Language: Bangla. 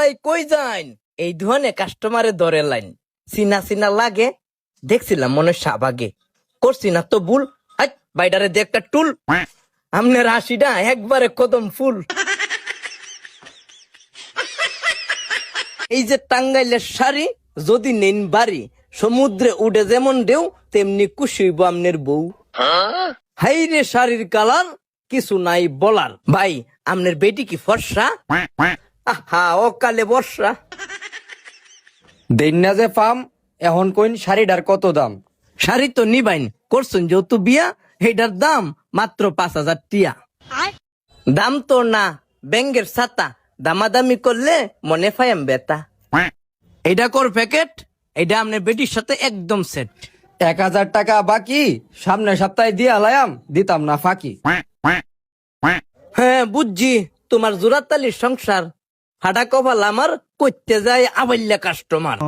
ভাই কই যাইন? এই ধরনের কাস্টমারে ধরে লাইন, চিনা চিনা লাগে, দেখছিলাম মনে হয় শাহবাগে, করছি না তো ভুল। হাই বাইডারে দে একটা টুল, আমনের হাসিটা একবারে কদম ফুল। এই যে টাঙ্গাইলের শাড়ি যদি নেন বাড়ি, সমুদ্রে উঠে যেমন ঢেউ তেমনি খুশি হইব আমনের বউ। হাই রে শাড়ির কালার, কিছু নাই বলার। ভাই আমনের বেটি কি ফর্সা? আহা অকালে বর্ষা। দেন না যে ফার্ম, এখন কইন শাড়িটার কত দাম? শাড়ি তো নিবাইন, করছেন যেহেতু বিয়া, এইটার দাম মাত্র 5,000 টিয়া। দাম তো না ব্যাঙ্গের ছাতা, দামাদামি করলে মনে ফায়াম বেতা। এইটা কর প্যাকেট, এইটা আপনার বেটির সাথে একদম সেট। 1,000 টাকা বাকি, সামনের সপ্তাহে দিয়ে আলায়াম, দিতাম না ফাঁকি। হ্যাঁ বুঝছি, তোমার জোড়াতালির সংসার, ফাটা কপাল আমার, করতে যায় আবাল্যা কাস্টমার।